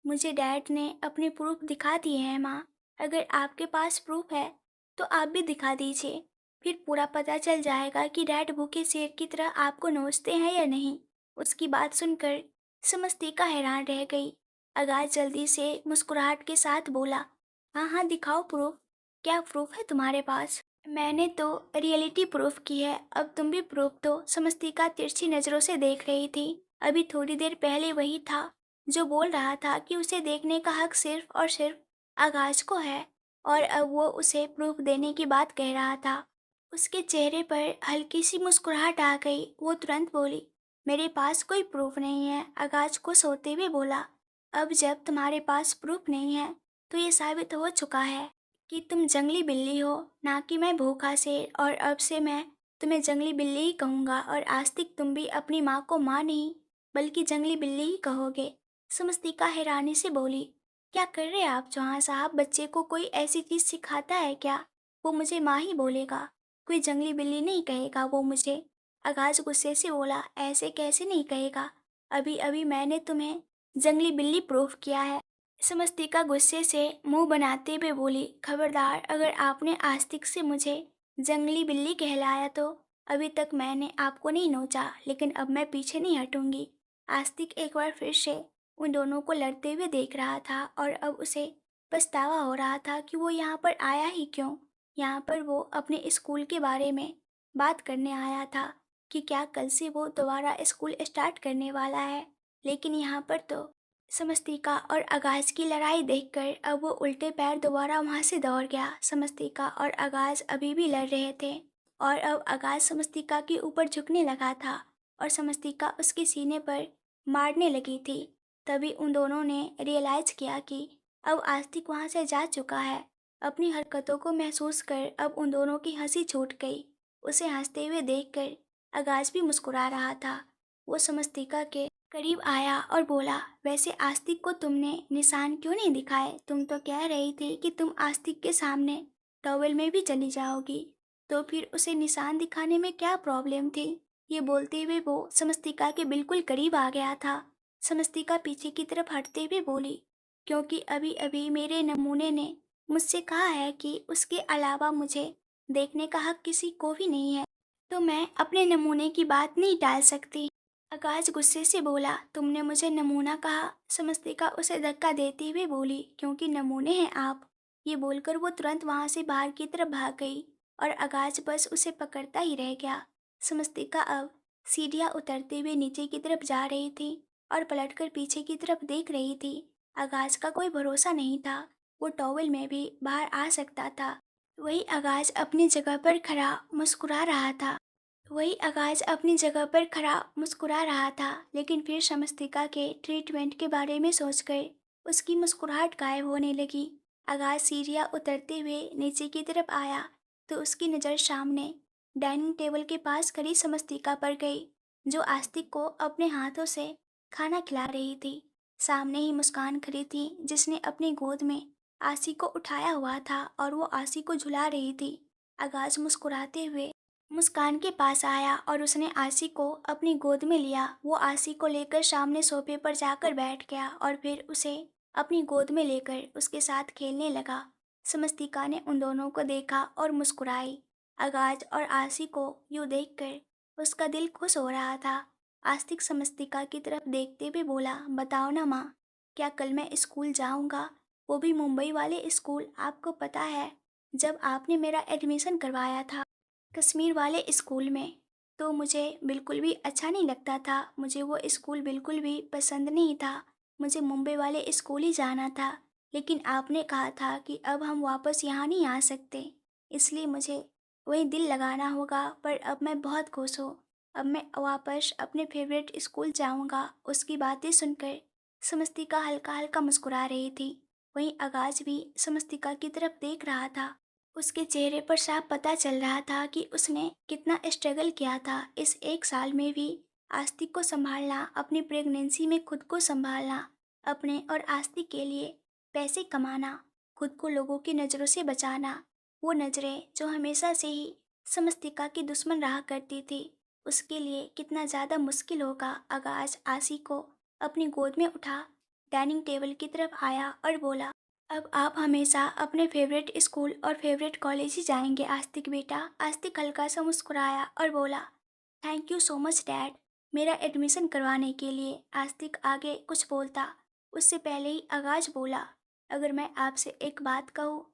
मुझे डैड ने अपने प्रूफ दिखा दिए हैं माँ। अगर आपके पास प्रूफ है तो आप भी दिखा दीजिए, फिर पूरा पता चल जाएगा कि डैड भूखे शेर की तरह आपको नोचते हैं या नहीं। उसकी बात सुनकर समस्तिका हैरान रह गई। आगाज जल्दी से मुस्कुराहट के साथ बोला, हाँ हाँ दिखाओ प्रूफ। क्या प्रूफ है तुम्हारे पास? मैंने तो रियलिटी प्रूफ की है, अब तुम भी प्रूफ दो। समस्तिका तिरछी नजरों से देख रही थी। अभी थोड़ी देर पहले वही था जो बोल रहा था कि उसे देखने का हक सिर्फ और सिर्फ आगाज को है, और अब वो उसे प्रूफ देने की बात कह रहा था। उसके चेहरे पर हल्की सी मुस्कुराहट आ गई। वो तुरंत बोली, मेरे पास कोई प्रूफ नहीं है। आगाज खुश होते हुए बोला, अब जब तुम्हारे पास प्रूफ नहीं है तो ये साबित हो चुका है कि तुम जंगली बिल्ली हो, ना कि मैं भूखा शेर। और अब से मैं तुम्हें जंगली बिल्ली ही कहूँगा, और आस्तिक तुम भी अपनी माँ को माँ नहीं बल्कि जंगली बिल्ली ही कहोगे। समस्तिका हैरानी से बोली, क्या कर रहे आप चौहान साहब? बच्चे को कोई ऐसी चीज़ सिखाता है क्या? वो मुझे माँ ही बोलेगा, कोई जंगली बिल्ली नहीं कहेगा वो मुझे। आगाज गुस्से से बोला, ऐसे कैसे नहीं कहेगा? अभी अभी मैंने तुम्हें जंगली बिल्ली प्रूफ किया है। समस्तिका गुस्से से मुंह बनाते हुए बोली, खबरदार, अगर आपने आस्तिक से मुझे जंगली बिल्ली कहलाया तो अभी तक मैंने आपको नहीं नोचा, लेकिन अब मैं पीछे नहीं हटूंगी। आस्तिक एक बार फिर से उन दोनों को लड़ते हुए देख रहा था और अब उसे पछतावा हो रहा था कि वो यहाँ पर आया ही क्यों। यहाँ पर वो अपने स्कूल के बारे में बात करने आया था कि क्या कल से वो दोबारा स्कूल स्टार्ट करने वाला है, लेकिन यहाँ पर तो समस्तिका और आगाज की लड़ाई देखकर अब वो उल्टे पैर दोबारा वहां से दौड़ गया। समस्तिका और आगाज अभी भी लड़ रहे थे और अब आगाज समस्तिका के ऊपर झुकने लगा था और समस्तिका उसके सीने पर मारने लगी थी। तभी उन दोनों ने रियलाइज किया कि अब आस्तिक वहां से जा चुका है। अपनी हरकतों को महसूस कर अब उन दोनों की हंसी छूट गई। उसे हंसते हुए देखकर आगाज भी मुस्कुरा रहा था। वो समस्तिका के करीब आया और बोला, वैसे आस्तिक को तुमने निशान क्यों नहीं दिखाए? तुम तो कह रही थी कि तुम आस्तिक के सामने टॉवेल में भी चली जाओगी, तो फिर उसे निशान दिखाने में क्या प्रॉब्लम थी? ये बोलते हुए वो समस्तिका के बिल्कुल करीब आ गया था। समस्तिका पीछे की तरफ हटते हुए बोली, क्योंकि अभी अभी मेरे नमूने ने मुझसे कहा है कि उसके अलावा मुझे देखने का हक किसी को भी नहीं है, तो मैं अपने नमूने की बात नहीं टाल सकती। आकाश गुस्से से बोला, तुमने मुझे नमूना कहा? समस्तिका उसे धक्का देती हुई बोली, क्योंकि नमूने हैं आप। ये बोलकर वो तुरंत वहां से बाहर की तरफ भाग गई और आकाश बस उसे पकड़ता ही रह गया। समस्तिका अब सीढ़ियाँ उतरते हुए नीचे की तरफ जा रही थी और पलटकर पीछे की तरफ देख रही थी। आगाज का कोई भरोसा नहीं था, वो टॉवेल में भी बाहर आ सकता था। वही आगाज अपनी जगह पर खड़ा मुस्कुरा रहा था। वही आगाज अपनी जगह पर खड़ा मुस्कुरा रहा था, लेकिन फिर शमस्तिका के ट्रीटमेंट के बारे में सोचकर उसकी मुस्कुराहट गायब होने लगी। आगाज सीढ़ियाँ उतरते हुए नीचे की तरफ आया तो उसकी नज़र सामने डाइनिंग टेबल के पास खड़ी समस्तिका पर गई, जो आस्तिक को अपने हाथों से खाना खिला रही थी। सामने ही मुस्कान खड़ी थी, जिसने अपनी गोद में आसी को उठाया हुआ था और वो आसी को झुला रही थी। आगाज मुस्कुराते हुए मुस्कान के पास आया और उसने आसी को अपनी गोद में लिया। वो आसी को लेकर सामने सोफे पर जाकर बैठ गया और फिर उसे अपनी गोद में लेकर उसके साथ खेलने लगा। समस्तिका ने उन दोनों को देखा और मुस्कुराई। आगाज और आसी को यूं देखकर उसका दिल खुश हो रहा था। आस्तिक समस्तिका की तरफ देखते हुए बोला, बताओ ना माँ, क्या कल मैं स्कूल जाऊँगा? वो भी मुंबई वाले स्कूल। आपको पता है, जब आपने मेरा एडमिशन करवाया था कश्मीर वाले स्कूल में, तो मुझे बिल्कुल भी अच्छा नहीं लगता था। मुझे वो स्कूल बिल्कुल भी पसंद नहीं था। मुझे मुंबई वाले स्कूल ही जाना था, लेकिन आपने कहा था कि अब हम वापस यहाँ नहीं आ सकते, इसलिए मुझे वहीं दिल लगाना होगा। पर अब मैं बहुत खुश हूँ। अब मैं वापस अपने फेवरेट स्कूल जाऊँगा। उसकी बातें सुनकर समस्तिका हल्का हल्का मुस्कुरा रही थी। वहीं आगाज भी समस्तिका की तरफ देख रहा था। उसके चेहरे पर साफ पता चल रहा था कि उसने कितना स्ट्रगल किया था इस एक साल में भी। आस्तिक को संभालना, अपनी प्रेगनेंसी में खुद को संभालना, अपने और आस्तिक के लिए पैसे कमाना, खुद को लोगों की नज़रों से बचाना, वो नज़रें जो हमेशा से ही समस्तिका की दुश्मन रहा करती थी, उसके लिए कितना ज़्यादा मुश्किल होगा। आगाज आसी को अपनी गोद में उठा डाइनिंग टेबल की तरफ आया और बोला, अब आप हमेशा अपने फेवरेट स्कूल और फेवरेट कॉलेज ही जाएंगे आस्तिक बेटा। आस्तिक हल्का सा मुस्कुराया और बोला, thank you so much dad, मेरा एडमिशन करवाने के लिए। आस्तिक आगे कुछ बोलता, उससे पहले ही आगाज बोला, अगर मैं आपसे एक बात कहूँ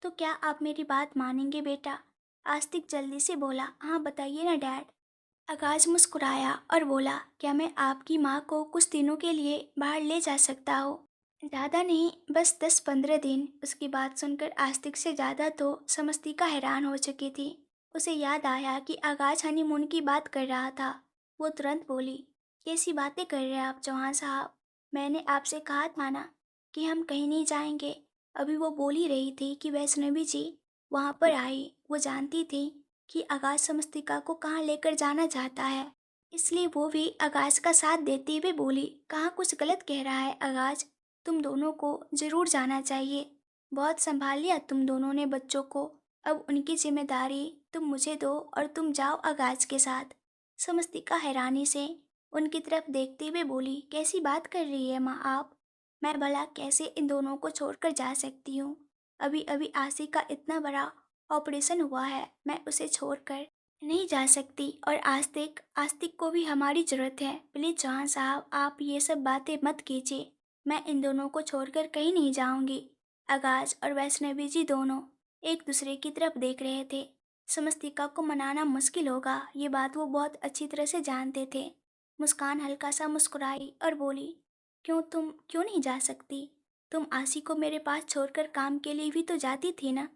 तो क्या आप मेरी बात मानेंगे बेटा? आस्तिक जल्दी से बोला, हाँ बताइए ना डैड। आगाज मुस्कुराया और बोला, क्या मैं आपकी माँ को कुछ दिनों के लिए बाहर ले जा सकता हूँ? ज़्यादा नहीं, बस 10-15 दिन। उसकी बात सुनकर आस्तिक से ज़्यादा तो समस्तिका हैरान हो चुकी थी। उसे याद आया कि आगाज हनीमून की बात कर रहा था। वो तुरंत बोली, कैसी बातें कर रहे हैं आप चौहान साहब? मैंने आपसे कहा था ना कि हम कहीं नहीं जाएंगे। अभी वो बोल ही रही थी कि वैष्णवी जी वहाँ पर आई। वो जानती थी कि आगाज समस्तिका को कहाँ लेकर जाना चाहता है, इसलिए वो भी आगाज का साथ देते हुए बोली, कहाँ कुछ गलत कह रहा है आगाज? तुम दोनों को ज़रूर जाना चाहिए। बहुत संभाल लिया तुम दोनों ने बच्चों को। अब उनकी जिम्मेदारी तुम मुझे दो और तुम जाओ आगाज के साथ। समस्तिका हैरानी से उनकी तरफ देखते हुए बोली, कैसी बात कर रही है माँ आप? मैं भला कैसे इन दोनों को छोड़कर जा सकती हूँ? अभी अभी आसी का इतना बड़ा ऑपरेशन हुआ है, मैं उसे छोड़कर नहीं जा सकती। और आस्तिक आस्तिक को भी हमारी ज़रूरत है। प्लीज़ चौहान साहब, आप ये सब बातें मत कीजिए। मैं इन दोनों को छोड़कर कहीं नहीं जाऊंगी। आगाज और वैष्णवी जी दोनों एक दूसरे की तरफ देख रहे थे। समस्तिका को मनाना मुश्किल होगा, ये बात वो बहुत अच्छी तरह से जानते थे। मुस्कान हल्का सा मुस्कुराई और बोली, क्यों, तुम क्यों नहीं जा सकती? तुम आसी को मेरे पास छोड़कर काम के लिए भी तो जाती थी ना।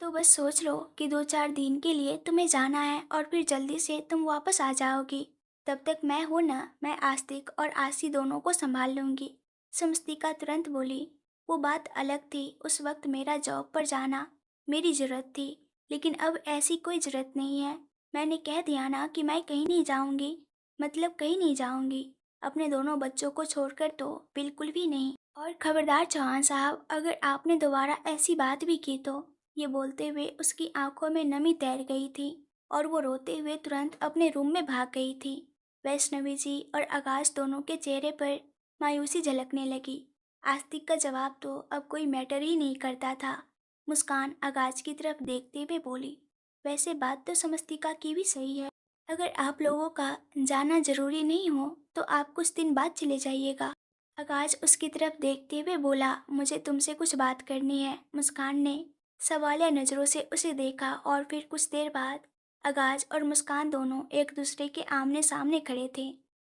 तो बस सोच लो कि 2-4 दिन के लिए तुम्हें जाना है और फिर जल्दी से तुम वापस आ जाओगी। तब तक मैं हूं ना, मैं आस्तिक और आसी दोनों को संभाल लूंगी। समस्तिका तुरंत बोली, वो बात अलग थी। उस वक्त मेरा जॉब पर जाना मेरी ज़रूरत थी, लेकिन अब ऐसी कोई ज़रूरत नहीं है। मैंने कह दिया ना कि मैं कहीं नहीं जाऊंगी, मतलब कहीं नहीं जाऊंगी। अपने दोनों बच्चों को छोड़कर तो बिल्कुल भी नहीं। और खबरदार चौहान साहब, अगर आपने दोबारा ऐसी बात भी की तो। ये बोलते हुए उसकी आंखों में नमी तैर गई थी और वो रोते हुए तुरंत अपने रूम में भाग गई थी। वैष्णवी जी और आकाश दोनों के चेहरे पर मायूसी झलकने लगी। आस्तिक का जवाब तो अब कोई मैटर ही नहीं करता था। मुस्कान आगाज की तरफ देखते हुए बोली, वैसे बात तो समस्तिका की भी सही है। अगर आप लोगों का जाना जरूरी नहीं हो तो आप कुछ दिन बाद चले जाइएगा। आकाश उसकी तरफ देखते हुए बोला, मुझे तुमसे कुछ बात करनी है। मुस्कान ने सवालिया नज़रों से उसे देखा और फिर कुछ देर बाद आगाज और मुस्कान दोनों एक दूसरे के आमने सामने खड़े थे।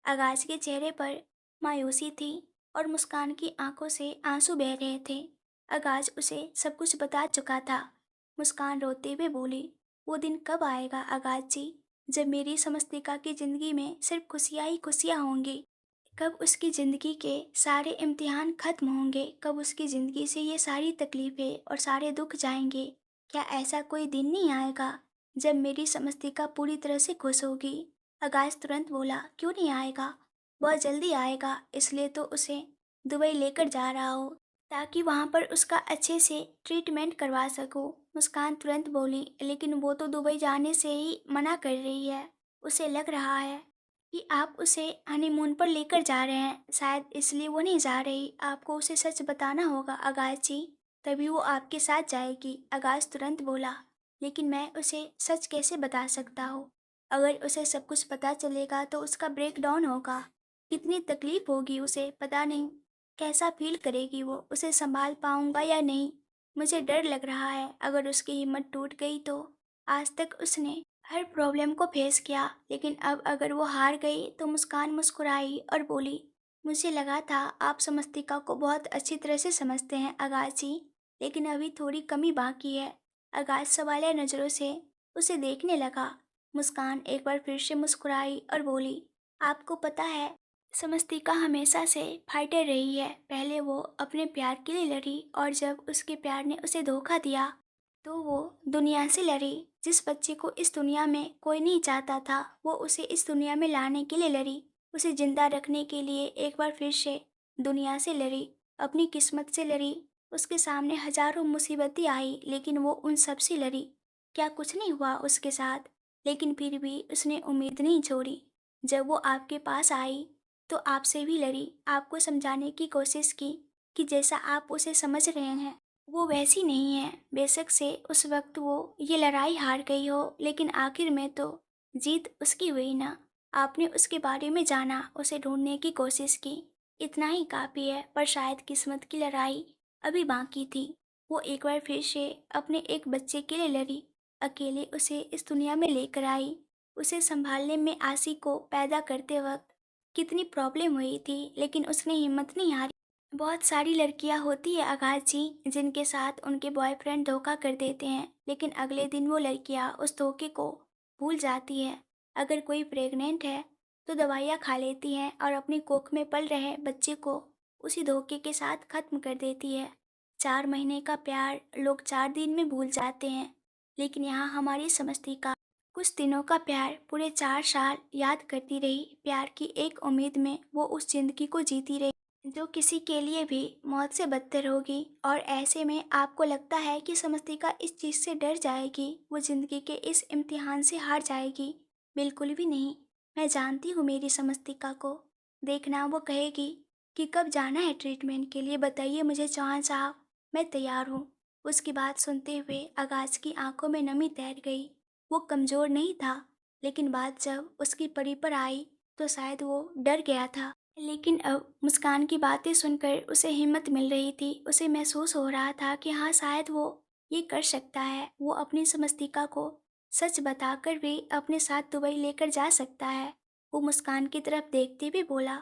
आगाज के चेहरे पर मायूसी थी और मुस्कान की आंखों से आंसू बह रहे थे। आगाज उसे सब कुछ बता चुका था। मुस्कान रोते हुए बोली, वो दिन कब आएगा आगाज जी, जब मेरी समस्तिका की जिंदगी में सिर्फ खुशियाँ ही खुशियाँ होंगी? कब उसकी ज़िंदगी के सारे इम्तिहान ख़त्म होंगे? कब उसकी ज़िंदगी से ये सारी तकलीफ़ें और सारे दुख जाएंगे? क्या ऐसा कोई दिन नहीं आएगा जब मेरी समस्तिका पूरी तरह से खुश होगी? आकाश तुरंत बोला, क्यों नहीं आएगा? बहुत जल्दी आएगा, इसलिए तो उसे दुबई लेकर जा रहा हो, ताकि वहाँ पर उसका अच्छे से ट्रीटमेंट करवा सकूँ। मुस्कान तुरंत बोली, लेकिन वो तो दुबई जाने से ही मना कर रही है। उसे लग रहा है कि आप उसे हनीमून पर लेकर जा रहे हैं, शायद इसलिए वो नहीं जा रही। आपको उसे सच बताना होगा आगाज जी, तभी वो आपके साथ जाएगी। आगाज तुरंत बोला, लेकिन मैं उसे सच कैसे बता सकता हूँ? अगर उसे सब कुछ पता चलेगा तो उसका ब्रेक डाउन होगा। कितनी तकलीफ होगी उसे, पता नहीं कैसा फील करेगी वो, उसे संभाल पाऊंगा या नहीं। मुझे डर लग रहा है, अगर उसकी हिम्मत टूट गई तो। आज तक उसने हर प्रॉब्लम को फेस किया, लेकिन अब अगर वो हार गई तो। मुस्कान मुस्कुराई और बोली, मुझे लगा था आप समस्तिका को बहुत अच्छी तरह से समझते हैं आगाज जी, लेकिन अभी थोड़ी कमी बाकी है। आगाज सवालिया नज़रों से उसे देखने लगा। मुस्कान एक बार फिर से मुस्कुराई और बोली, आपको पता है, समस्तिका हमेशा से फाइटर रही है। पहले वो अपने प्यार के लिए लड़ी, और जब उसके प्यार ने उसे धोखा दिया तो वो दुनिया से लड़ी। जिस बच्चे को इस दुनिया में कोई नहीं चाहता था, वो उसे इस दुनिया में लाने के लिए लड़ी। उसे जिंदा रखने के लिए एक बार फिर से दुनिया से लड़ी, अपनी किस्मत से लड़ी। उसके सामने हजारों मुसीबतें आई, लेकिन वो उन सब से लड़ी। क्या कुछ नहीं हुआ उसके साथ, लेकिन फिर भी उसने उम्मीद नहीं छोड़ी। जब वो आपके पास आई तो आपसे भी लड़ी, आपको समझाने की कोशिश की कि जैसा आप उसे समझ रहे हैं वो वैसी नहीं है। बेशक से उस वक्त वो ये लड़ाई हार गई हो, लेकिन आखिर में तो जीत उसकी हुई ना। आपने उसके बारे में जाना, उसे ढूंढने की कोशिश की, इतना ही काफ़ी है। पर शायद किस्मत की लड़ाई अभी बाकी थी। वो एक बार फिर से अपने एक बच्चे के लिए लड़ी, अकेले उसे इस दुनिया में लेकर आई। उसे संभालने में आसी को पैदा करते वक्त कितनी प्रॉब्लम हुई थी, लेकिन उसने हिम्मत नहीं हारी। बहुत सारी लड़कियां होती है आगाज जी, जिनके साथ उनके बॉयफ्रेंड धोखा कर देते हैं, लेकिन अगले दिन वो लड़कियां उस धोखे को भूल जाती है। अगर कोई प्रेग्नेंट है तो दवाइयाँ खा लेती हैं और अपनी कोख में पल रहे बच्चे को उसी धोखे के साथ खत्म कर देती है। 4 महीने का प्यार लोग 4 दिन में भूल जाते हैं, लेकिन यहाँ हमारी समस्ती का कुछ दिनों का प्यार पूरे 4 साल याद करती रही। प्यार की एक उम्मीद में वो उस जिंदगी को जीती रही जो किसी के लिए भी मौत से बदतर होगी। और ऐसे में आपको लगता है कि समस्तिका इस चीज़ से डर जाएगी, वो ज़िंदगी के इस इम्तिहान से हार जाएगी? बिल्कुल भी नहीं। मैं जानती हूँ मेरी समस्तिका को। देखना, वो कहेगी कि कब जाना है ट्रीटमेंट के लिए, बताइए मुझे चौहान साहब, मैं तैयार हूँ। उसकी बात सुनते हुए आगाज की आंखों में नमी तैर गई। वो कमज़ोर नहीं था, लेकिन बात जब उसकी परी पर आई तो शायद वो डर गया था। लेकिन अब मुस्कान की बातें सुनकर उसे हिम्मत मिल रही थी। उसे महसूस हो रहा था कि हाँ, शायद वो ये कर सकता है। वो अपनी समस्तिका को सच बताकर भी अपने साथ दुबई लेकर जा सकता है। वो मुस्कान की तरफ देखते हुए बोला,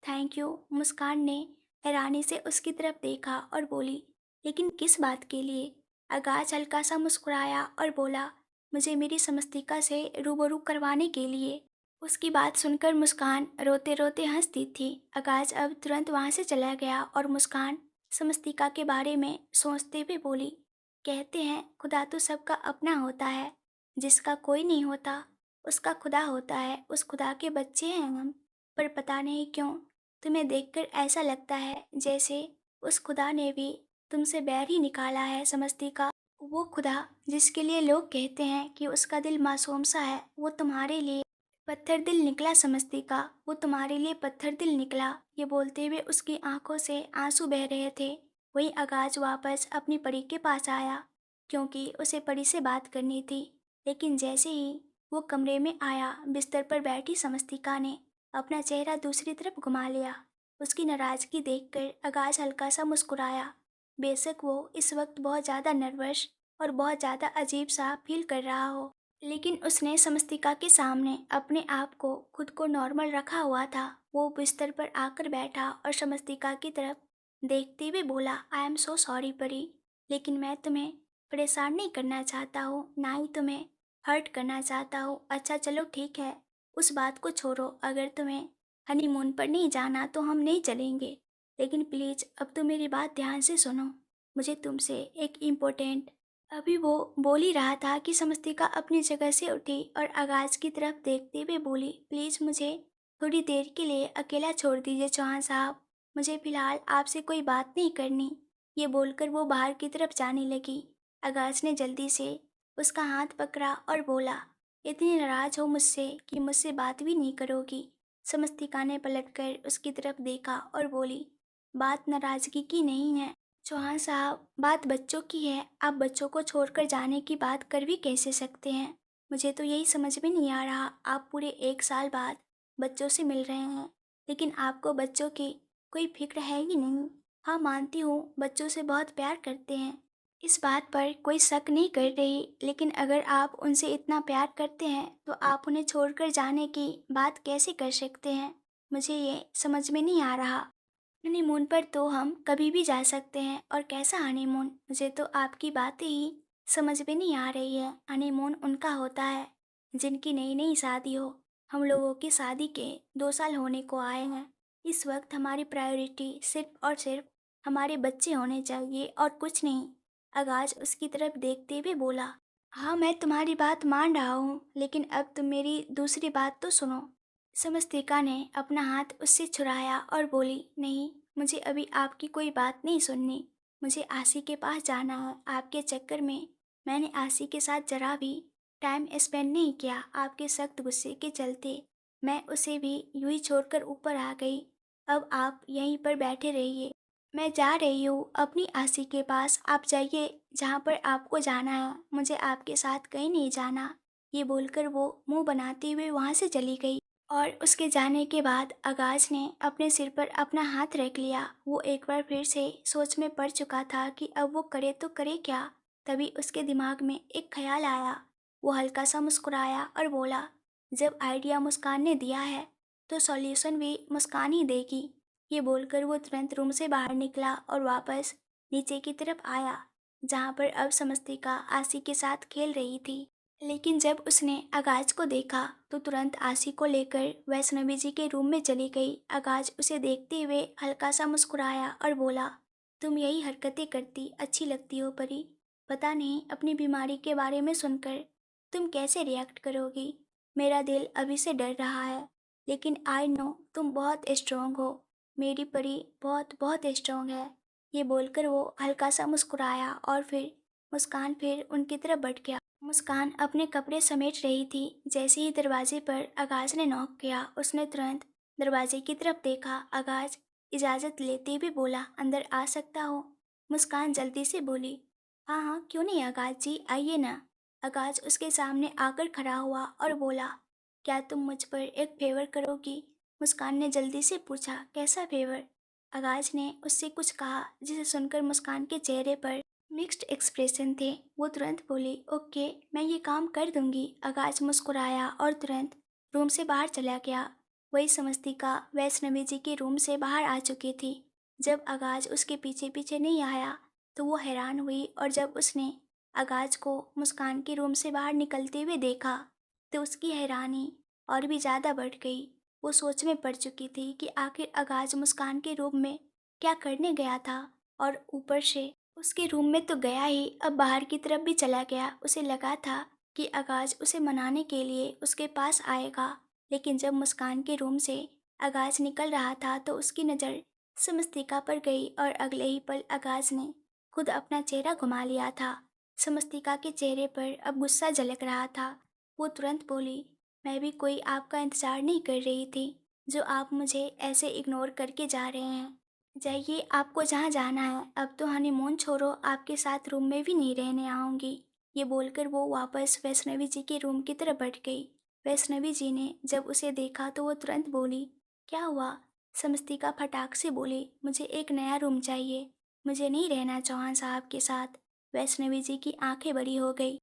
थैंक यू। मुस्कान ने हैरानी से उसकी तरफ देखा और बोली, लेकिन किस बात के लिए? आगाज हल्का सा मुस्कुराया और बोला, मुझे मेरी समस्तिका से रूबरू करवाने के लिए। उसकी बात सुनकर मुस्कान रोते रोते हंसती थी। आकाश अब तुरंत वहां से चला गया और मुस्कान समस्तिका के बारे में सोचते हुए बोली, कहते हैं खुदा तो सबका अपना होता है, जिसका कोई नहीं होता उसका खुदा होता है। उस खुदा के बच्चे हैं हम। पर पता नहीं क्यों तुम्हें देखकर ऐसा लगता है जैसे उस खुदा ने भी तुमसे बैर ही निकाला है समस्तिका। वो खुदा जिसके लिए लोग कहते हैं कि उसका दिल मासूम सा है, वो तुम्हारे लिए पत्थर दिल निकला समस्तिका। वो तुम्हारे लिए पत्थर दिल निकला। ये बोलते हुए उसकी आंखों से आंसू बह रहे थे। वही आगाज वापस अपनी परी के पास आया, क्योंकि उसे परी से बात करनी थी। लेकिन जैसे ही वो कमरे में आया, बिस्तर पर बैठी समस्तिका ने अपना चेहरा दूसरी तरफ घुमा लिया। उसकी नाराजगी देखकर आगाज हल्का सा मुस्कुराया। बेशक वो इस वक्त बहुत ज़्यादा नर्वस और बहुत ज़्यादा अजीब सा फील कर रहा हो, लेकिन उसने समस्तिका के सामने अपने आप को खुद को नॉर्मल रखा हुआ था। वो बिस्तर पर आकर बैठा और समस्तिका की तरफ देखते हुए बोला, आई एम सो सॉरी परी, लेकिन मैं तुम्हें परेशान नहीं करना चाहता हूँ, ना ही तुम्हें हर्ट करना चाहता हूँ। अच्छा चलो ठीक है, उस बात को छोड़ो। अगर तुम्हें हनीमून पर नहीं जाना तो हम नहीं चलेंगे, लेकिन प्लीज़ अब तो मेरी बात ध्यान से सुनो। मुझे तुमसे एक इम्पोर्टेंट। अभी वो बोल ही रहा था कि समस्तिका अपनी जगह से उठी और आगाज की तरफ देखते हुए बोली, प्लीज़ मुझे थोड़ी देर के लिए अकेला छोड़ दीजिए चौहान साहब, मुझे फ़िलहाल आपसे कोई बात नहीं करनी। ये बोलकर वो बाहर की तरफ जाने लगी। आगाज ने जल्दी से उसका हाथ पकड़ा और बोला, इतनी नाराज़ हो मुझसे कि मुझसे बात भी नहीं करोगी? समस्तिका ने पलटकर उसकी तरफ देखा और बोली, बात नाराज़गी की नहीं है चौहान साहब, बात बच्चों की है। आप बच्चों को छोड़कर जाने की बात कर भी कैसे सकते हैं? मुझे तो यही समझ में नहीं आ रहा। आप पूरे 1 साल बाद बच्चों से मिल रहे हैं, लेकिन आपको बच्चों की कोई फिक्र है ही नहीं। हाँ मानती हूँ, बच्चों से बहुत प्यार करते हैं, इस बात पर कोई शक नहीं कर रही, लेकिन अगर आप उनसे इतना प्यार करते हैं तो आप उन्हें छोड़कर जाने की बात कैसे कर सकते हैं? मुझे ये समझ में नहीं आ रहा। हनीमून पर तो हम कभी भी जा सकते हैं, और कैसा हनीमून? मुझे तो आपकी बातें ही समझ में नहीं आ रही है। हनीमून उनका होता है जिनकी नई नई शादी हो। हम लोगों की शादी के 2 साल होने को आए हैं। इस वक्त हमारी प्रायोरिटी सिर्फ और सिर्फ हमारे बच्चे होने चाहिए और कुछ नहीं। आगाज उसकी तरफ देखते हुए बोला, हाँ मैं तुम्हारी बात मान रहा हूँ, लेकिन अब तुम मेरी दूसरी बात तो सुनो। समस्तिका ने अपना हाथ उससे छुड़ाया और बोली, नहीं, मुझे अभी आपकी कोई बात नहीं सुननी। मुझे आशी के पास जाना है। आपके चक्कर में मैंने आशी के साथ जरा भी टाइम स्पेंड नहीं किया। आपके सख्त गुस्से के चलते मैं उसे भी यूं ही छोड़कर ऊपर आ गई। अब आप यहीं पर बैठे रहिए, मैं जा रही हूँ अपनी आशी के पास। आप जाइए जहाँ पर आपको जाना है, मुझे आपके साथ कहीं नहीं जाना। ये बोलकर वो मुंह बनाते हुए वहाँ से चली गई। और उसके जाने के बाद आगाज ने अपने सिर पर अपना हाथ रख लिया। वो एक बार फिर से सोच में पड़ चुका था कि अब वो करे तो करे क्या। तभी उसके दिमाग में एक ख्याल आया। वो हल्का सा मुस्कुराया और बोला, जब आइडिया मुस्कान ने दिया है तो सॉल्यूशन भी मुस्कान ही देगी। ये बोलकर वो तुरंत रूम से बाहर निकला और वापस नीचे की तरफ आया, जहाँ पर अब समस्तिका आशी के साथ खेल रही थी। लेकिन जब उसने आगाज को देखा तो तुरंत आशी को लेकर वैष्णवी जी के रूम में चली गई। आगाज उसे देखते हुए हल्का सा मुस्कुराया और बोला, तुम यही हरकतें करती अच्छी लगती हो परी। पता नहीं अपनी बीमारी के बारे में सुनकर तुम कैसे रिएक्ट करोगी। मेरा दिल अभी से डर रहा है, लेकिन आई नो तुम बहुत स्ट्रोंग हो। मेरी परी बहुत बहुत स्ट्रोंग है। ये बोलकर वो हल्का सा मुस्कुराया और फिर मुस्कान फिर उनकी तरफ बढ़ गया। मुस्कान अपने कपड़े समेट रही थी। जैसे ही दरवाजे पर आगाज ने नॉक किया, उसने तुरंत दरवाजे की तरफ देखा। आगाज इजाज़त लेते हुए बोला, अंदर आ सकता हो? मुस्कान जल्दी से बोली, हाँ हाँ क्यों नहीं आगाज जी, आइए ना। आगाज उसके सामने आकर खड़ा हुआ और बोला, क्या तुम मुझ पर एक फेवर करोगी? मुस्कान ने जल्दी से पूछा, कैसा फेवर? आगाज ने उससे कुछ कहा जिसे सुनकर मुस्कान के चेहरे पर मिक्स्ड एक्सप्रेशन थे। वो तुरंत बोली, ओके मैं ये काम कर दूंगी। आगाज मुस्कुराया और तुरंत रूम से बाहर चला गया। वही समस्तिका वैष्णवी जी के रूम से बाहर आ चुकी थी। जब आगाज उसके पीछे पीछे नहीं आया तो वो हैरान हुई, और जब उसने आगाज को मुस्कान के रूम से बाहर निकलते हुए देखा तो उसकी हैरानी और भी ज़्यादा बढ़ गई। वो सोच में पड़ चुकी थी कि आखिर आगाज मुस्कान के रूम में क्या करने गया था, और ऊपर से उसके रूम में तो गया ही, अब बाहर की तरफ भी चला गया। उसे लगा था कि आगाज उसे मनाने के लिए उसके पास आएगा, लेकिन जब मुस्कान के रूम से आगाज निकल रहा था तो उसकी नज़र समस्तिका पर गई, और अगले ही पल आगाज ने खुद अपना चेहरा घुमा लिया था। समस्तिका के चेहरे पर अब गुस्सा झलक रहा था। वो तुरंत बोली, मैं भी कोई आपका इंतज़ार नहीं कर रही थी जो आप मुझे ऐसे इग्नोर करके जा रहे हैं। जाइए, आपको जहाँ जाना है। अब तो हनीमून छोड़ो, आपके साथ रूम में भी नहीं रहने आऊँगी। ये बोलकर वो वापस वैष्णवी जी के रूम की तरफ बढ़ गई। वैष्णवी जी ने जब उसे देखा तो वो तुरंत बोली, क्या हुआ? समस्तिका फटाक से बोली, मुझे एक नया रूम चाहिए, मुझे नहीं रहना चौहान साहब के साथ। वैष्णवी जी की आंखें बड़ी हो गई।